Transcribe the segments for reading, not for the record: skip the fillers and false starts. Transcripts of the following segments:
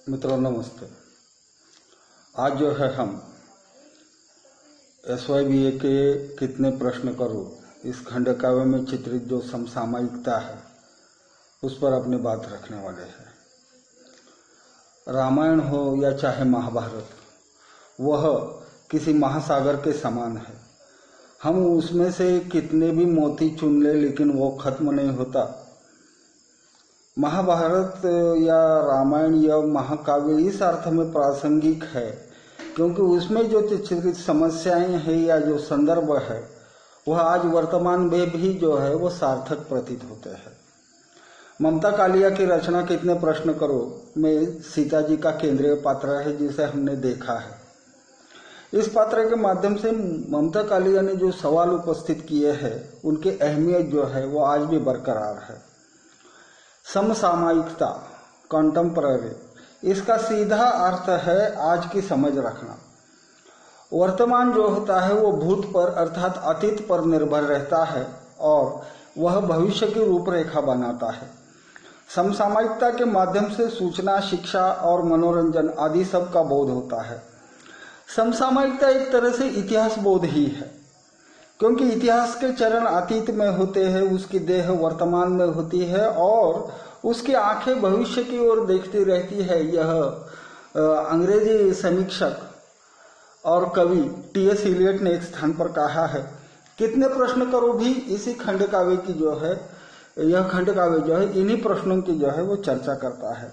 मित्रों नमस्ते। आज जो है हम SYBA के कितने प्रश्न करूं इस खंड काव्य में चित्रित जो समसामयिकता है उस पर अपनी बात रखने वाले हैं। रामायण हो या चाहे महाभारत, वह किसी महासागर के समान है। हम उसमें से कितने भी मोती चुन ले लेकिन वो खत्म नहीं होता। महाभारत या रामायण या महाकाव्य इस अर्थ में प्रासंगिक है क्योंकि उसमें जो चित्रित समस्याएं हैं या जो संदर्भ है वह आज वर्तमान में भी जो है वो सार्थक प्रतीत होते हैं। ममता कालिया की रचना कितने प्रश्न करो में सीता जी का केंद्रीय पात्र है जिसे हमने देखा है। इस पात्र के माध्यम से ममता कालिया ने जो सवाल उपस्थित किए हैं उनकी अहमियत जो है वो आज भी बरकरार है। समसामयिकता, कॉन्टेम्पररी, इसका सीधा अर्थ है आज की समझ रखना। वर्तमान जो होता है वो भूत पर अर्थात अतीत पर निर्भर रहता है और वह भविष्य की रूपरेखा बनाता है। समसामयिकता के माध्यम से सूचना, शिक्षा और मनोरंजन आदि सब का बोध होता है। समसामयिकता एक तरह से इतिहास बोध ही है क्योंकि इतिहास के चरण अतीत में होते हैं, उसकी देह वर्तमान में होती है और उसकी आंखें भविष्य की ओर देखती रहती है। यह अंग्रेजी समीक्षक और कवि T.S. इलियट ने एक स्थान पर कहा है। कितने प्रश्न करो भी इसी खंड काव्य की जो है, यह खंड काव्य जो है इन्हीं प्रश्नों की जो है वो चर्चा करता है।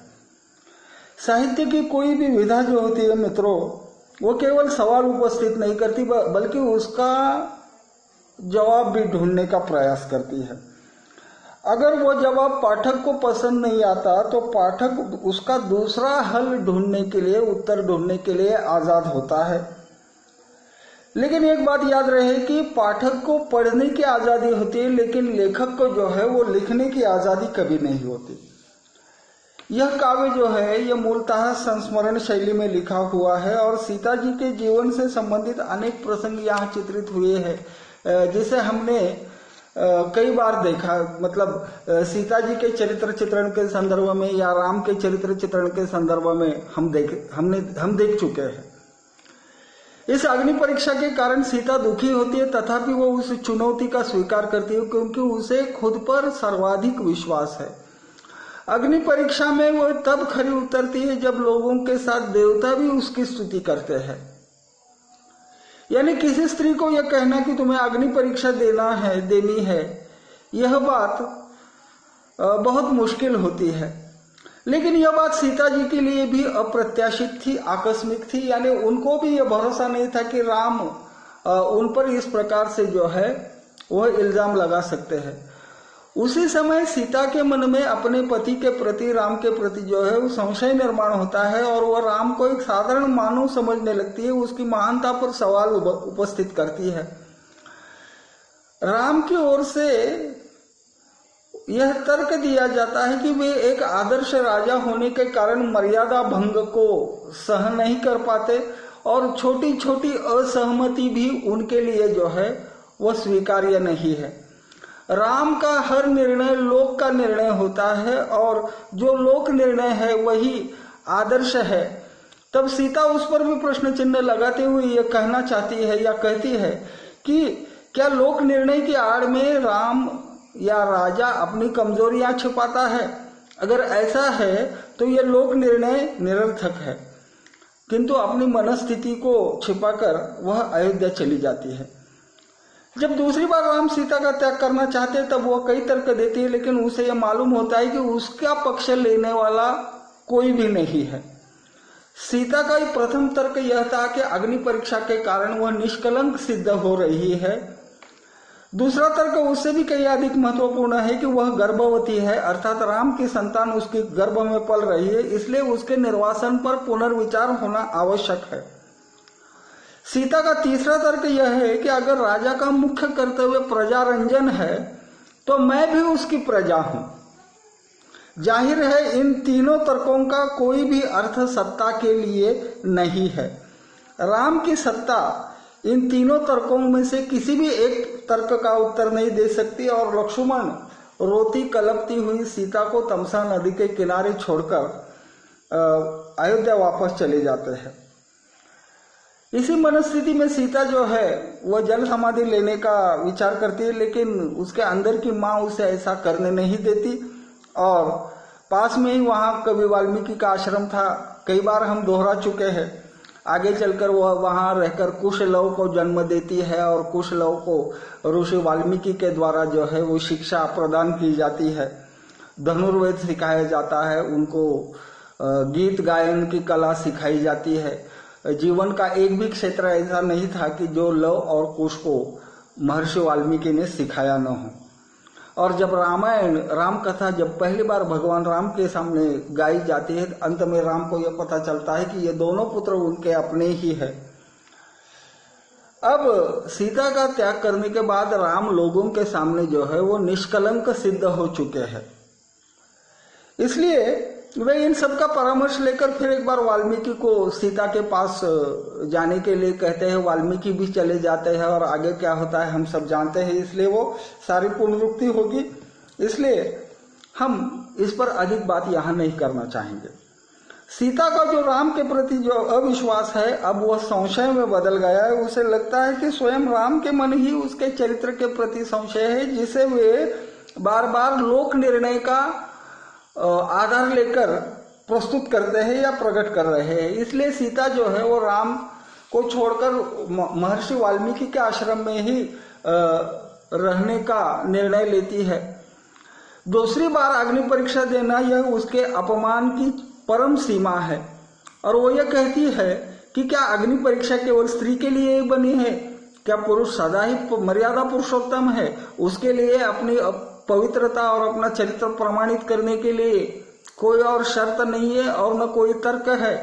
साहित्य की कोई भी विधा जो होती है मित्रों, वो केवल सवाल उपस्थित नहीं करती बल्कि उसका जवाब भी ढूंढने का प्रयास करती है। अगर वो जवाब पाठक को पसंद नहीं आता तो पाठक उसका दूसरा हल ढूंढने के लिए, उत्तर ढूंढने के लिए आजाद होता है। लेकिन एक बात याद रहे कि पाठक को पढ़ने की आजादी होती है लेकिन लेखक को जो है वो लिखने की आजादी कभी नहीं होती। यह काव्य जो है यह मूलतः संस्मरण शैली में लिखा हुआ है और सीता जी के जीवन से संबंधित अनेक प्रसंग यहाँ चित्रित हुए हैं जिसे हमने कई बार देखा। मतलब सीता जी के चरित्र चित्रण के संदर्भ में या राम के चरित्र चित्रण के संदर्भ में हम देख चुके हैं। इस अग्नि परीक्षा के कारण सीता दुखी होती है तथापि वो उस चुनौती का स्वीकार करती है क्योंकि उसे खुद पर सर्वाधिक विश्वास है। अग्नि परीक्षा में वो तब खरी उतरती है जब लोगों के साथ देवता भी उसकी स्तुति करते हैं। यानी किसी स्त्री को यह कहना कि तुम्हें अग्नि परीक्षा देनी है, यह बात बहुत मुश्किल होती है। लेकिन यह बात सीता जी के लिए भी अप्रत्याशित थी, आकस्मिक थी। यानी उनको भी यह भरोसा नहीं था कि राम उन पर इस प्रकार से जो है वह इल्जाम लगा सकते हैं। उसी समय सीता के मन में अपने पति के प्रति, राम के प्रति जो है वो संशय निर्माण होता है और वह राम को एक साधारण मानव समझने लगती है, उसकी महानता पर सवाल उपस्थित करती है। राम की ओर से यह तर्क दिया जाता है कि वे एक आदर्श राजा होने के कारण मर्यादा भंग को सहन नहीं कर पाते और छोटी छोटी असहमति भी उनके लिए जो है वह स्वीकार्य नहीं है। राम का हर निर्णय लोक का निर्णय होता है और जो लोक निर्णय है वही आदर्श है। तब सीता उस पर भी प्रश्न चिन्ह लगाते हुए यह कहना चाहती है या कहती है कि क्या लोक निर्णय की आड़ में राम या राजा अपनी कमजोरियां छिपाता है? अगर ऐसा है तो यह लोक निर्णय निरर्थक है। किंतु अपनी मनस्थिति को छिपाकर वह अयोध्या चली जाती है। जब दूसरी बार राम सीता का त्याग करना चाहते हैं तब वह कई तर्क देती है लेकिन उसे यह मालूम होता है कि उसका पक्ष लेने वाला कोई भी नहीं है। सीता का प्रथम तर्क यह था कि अग्नि परीक्षा के कारण वह निष्कलंक सिद्ध हो रही है। दूसरा तर्क उससे भी कहीं अधिक महत्वपूर्ण है कि वह गर्भवती है, अर्थात राम की संतान उसके गर्भ में पल रही है, इसलिए उसके निर्वासन पर पुनर्विचार होना आवश्यक है। सीता का तीसरा तर्क यह है कि अगर राजा का मुख्य कर्तव्य प्रजारंजन है तो मैं भी उसकी प्रजा हूं। जाहिर है इन तीनों तर्कों का कोई भी अर्थ सत्ता के लिए नहीं है। राम की सत्ता इन तीनों तर्कों में से किसी भी एक तर्क का उत्तर नहीं दे सकती और लक्ष्मण रोती कलपती हुई सीता को तमसा नदी के किनारे छोड़कर अयोध्या वापस चले जाते हैं। इसी मनस्थिति में सीता जो है वह जल समाधि लेने का विचार करती है, लेकिन उसके अंदर की माँ उसे ऐसा करने नहीं देती। और पास में ही वहाँ कवि वाल्मीकि का आश्रम था, कई बार हम दोहरा चुके हैं। आगे चलकर वह वहाँ रहकर कुशलव को जन्म देती है और कुशलव को ऋषि वाल्मीकि के द्वारा जो है वो शिक्षा प्रदान की जाती है, धनुर्वेद सिखाया जाता है, उनको गीत गायन की कला सिखाई जाती है। जीवन का एक भी क्षेत्र ऐसा नहीं था कि जो लव और कुश को महर्षि वाल्मीकि ने सिखाया न हो। और जब रामायण राम कथा जब पहली बार भगवान राम के सामने गाई जाती है, अंत में राम को यह पता चलता है कि ये दोनों पुत्र उनके अपने ही है। अब सीता का त्याग करने के बाद राम लोगों के सामने जो है वो निष्कलंक सिद्ध हो चुके हैं। इसलिए वे इन सब का परामर्श लेकर फिर एक बार वाल्मीकि को सीता के पास जाने के लिए कहते हैं। वाल्मीकि भी चले जाते हैं और आगे क्या होता है हम सब जानते हैं, इसलिए वो सारी पुनरुक्ति होगी, इसलिए हम इस पर अधिक बात यहाँ नहीं करना चाहेंगे। सीता का जो राम के प्रति जो अविश्वास है अब वह संशय में बदल गया है। उसे लगता है कि स्वयं राम के मन ही उसके चरित्र के प्रति संशय है, जिसे वे बार बार लोक निर्णय का आधार लेकर प्रस्तुत करते हैं या प्रकट कर रहे हैं। इसलिए सीता जो है वो राम को छोड़कर महर्षि वाल्मीकि के आश्रम में ही रहने का निर्णय लेती है। दूसरी बार अग्नि परीक्षा देना यह उसके अपमान की परम सीमा है। और वो यह कहती है कि क्या अग्नि परीक्षा केवल स्त्री के लिए ही बनी है? क्या पुरुष सदा ही मर्यादा पुरुषोत्तम है? उसके लिए अपनी पवित्रता और अपना चरित्र प्रमाणित करने के लिए कोई और शर्त नहीं है और न कोई तर्क है।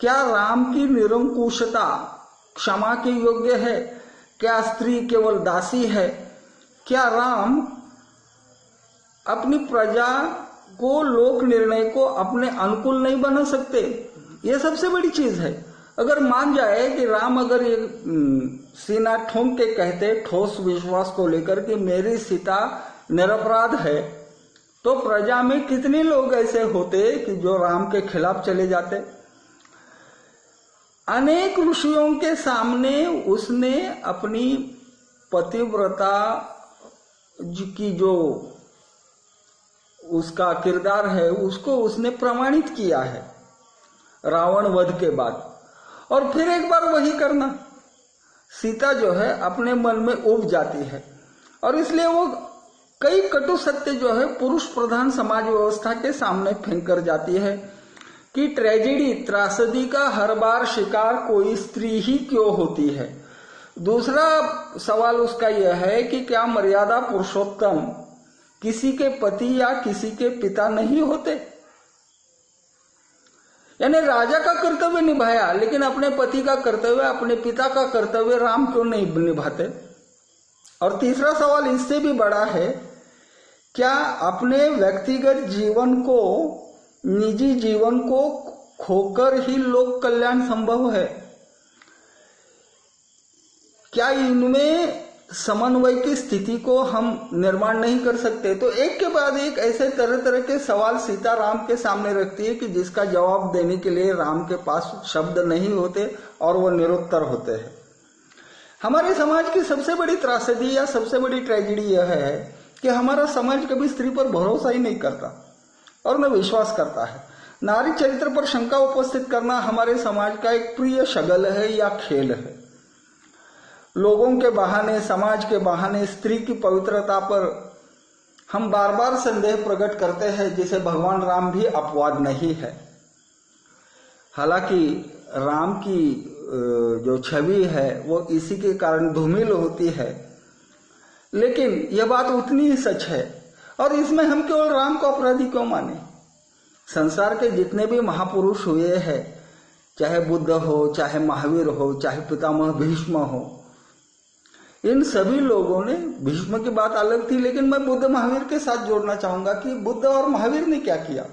क्या राम की निरंकुशता क्षमा के योग्य है? क्या स्त्री केवल दासी है? क्या राम अपनी प्रजा को लोक निर्णय को अपने अनुकूल नहीं बना सकते? यह सबसे बड़ी चीज है। अगर मान जाए कि राम अगर ये सीना ठोंक के कहते ठोस विश्वास को लेकर कि मेरी सीता निरपराध है, तो प्रजा में कितने लोग ऐसे होते कि जो राम के खिलाफ चले जाते। अनेक ऋषियों के सामने उसने अपनी पतिव्रता की जो उसका किरदार है उसको उसने प्रमाणित किया है रावण वध के बाद। और फिर एक बार वही करना, सीता जो है अपने मन में उब जाती है और इसलिए वो कई कटु सत्य जो है पुरुष प्रधान समाज व्यवस्था के सामने फेंक कर जाती है कि ट्रेजेडी त्रासदी का हर बार शिकार कोई स्त्री ही क्यों होती है। दूसरा सवाल उसका यह है कि क्या मर्यादा पुरुषोत्तम किसी के पति या किसी के पिता नहीं होते? यानी राजा का कर्तव्य निभाया, लेकिन अपने पति का कर्तव्य, अपने पिता का कर्तव्य राम क्यों नहीं निभाते? और तीसरा सवाल इससे भी बड़ा है, क्या अपने व्यक्तिगत जीवन को, निजी जीवन को खोकर ही लोक कल्याण संभव है? क्या इनमें समन्वय की स्थिति को हम निर्माण नहीं कर सकते? तो एक के बाद एक ऐसे तरह तरह के सवाल सीता राम के सामने रखती है कि जिसका जवाब देने के लिए राम के पास शब्द नहीं होते और वो निरुत्तर होते हैं। हमारे समाज की सबसे बड़ी त्रासदी या सबसे बड़ी ट्रेजेडी यह है कि हमारा समाज कभी स्त्री पर भरोसा ही नहीं करता और न विश्वास करता है। नारी चरित्र पर शंका उपस्थित करना हमारे समाज का एक प्रिय शगल है या खेल है। लोगों के बहाने, समाज के बहाने स्त्री की पवित्रता पर हम बार बार संदेह प्रकट करते हैं, जिसे भगवान राम भी अपवाद नहीं है। हालांकि राम की जो छवि है वो इसी के कारण धूमिल होती है, लेकिन यह बात उतनी ही सच है। और इसमें हम केवल राम को अपराधी क्यों माने? संसार के जितने भी महापुरुष हुए हैं, चाहे बुद्ध हो, चाहे महावीर हो, चाहे पितामह भीष्म हो, इन सभी लोगों ने, भीष्म की बात अलग थी, लेकिन मैं बुद्ध महावीर के साथ जोड़ना चाहूंगा कि बुद्ध और महावीर ने क्या किया।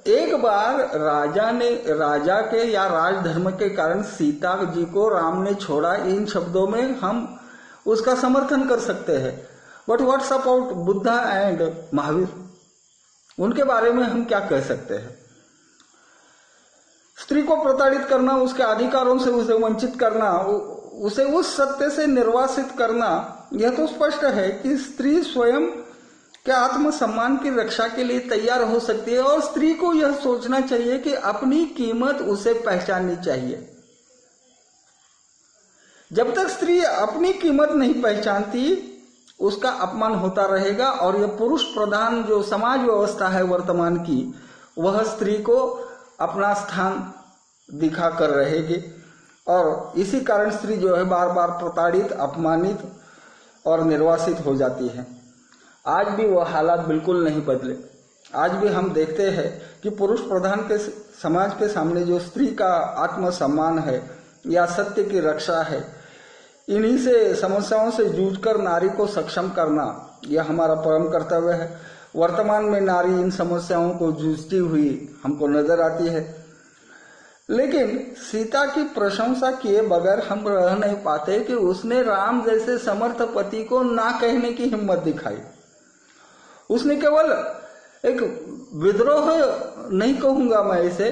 एक बार राजा के या राजधर्म के कारण सीता जी को राम ने छोड़ा, इन शब्दों में हम उसका समर्थन कर सकते हैं। But what's about Buddha and Mahavir? उनके बारे में हम क्या कह सकते हैं? स्त्री को प्रताड़ित करना, उसके अधिकारों से उसे वंचित करना, उसे उस सत्य से निर्वासित करना, यह तो स्पष्ट है कि स्त्री स्वयं के आत्मसम्मान की रक्षा के लिए तैयार हो सकती है और स्त्री को यह सोचना चाहिए कि अपनी कीमत उसे पहचाननी चाहिए। जब तक स्त्री अपनी कीमत नहीं पहचानती, उसका अपमान होता रहेगा और यह पुरुष प्रधान जो समाज व्यवस्था है वर्तमान की, वह स्त्री को अपना स्थान दिखा कर रहेगी और इसी कारण स्त्री जो है बार बार प्रताड़ित, अपमानित और निर्वासित हो जाती है। आज भी वह हालात बिल्कुल नहीं बदले। आज भी हम देखते हैं कि पुरुष प्रधान के समाज के सामने जो स्त्री का आत्मसम्मान है या सत्य की रक्षा है, इन्हीं से समस्याओं से जूझकर नारी को सक्षम करना यह हमारा परम कर्तव्य है। वर्तमान में नारी इन समस्याओं को जूझती हुई हमको नजर आती है, लेकिन सीता की प्रशंसा किए बगैर हम रह नहीं पाते कि उसने राम जैसे समर्थ पति को ना कहने की हिम्मत दिखाई। उसने केवल एक विद्रोह नहीं कहूंगा मैं इसे,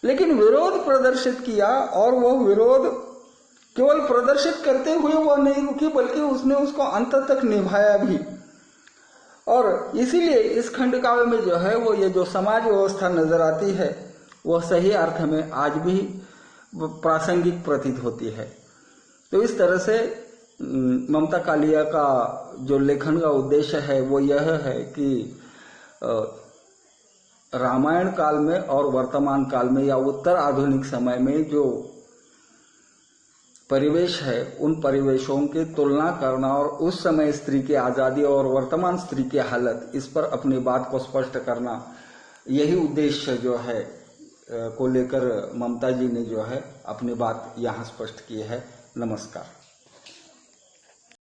लेकिन विरोध प्रदर्शित किया और वह विरोध केवल प्रदर्शित करते हुए वह नहीं रुकी, बल्कि उसने उसको अंत तक निभाया भी। और इसीलिए इस खंड काव्य में जो है वो ये जो समाज व्यवस्था नजर आती है वह सही अर्थ में आज भी प्रासंगिक प्रतीत होती है। तो इस तरह से ममता कालिया का जो लेखन का उद्देश्य है वो यह है कि रामायण काल में और वर्तमान काल में या उत्तर आधुनिक समय में जो परिवेश है, उन परिवेशों की तुलना करना और उस समय स्त्री की आजादी और वर्तमान स्त्री की हालत, इस पर अपनी बात को स्पष्ट करना, यही उद्देश्य जो है को लेकर ममता जी ने जो है अपनी बात यहाँ स्पष्ट की है। नमस्कार।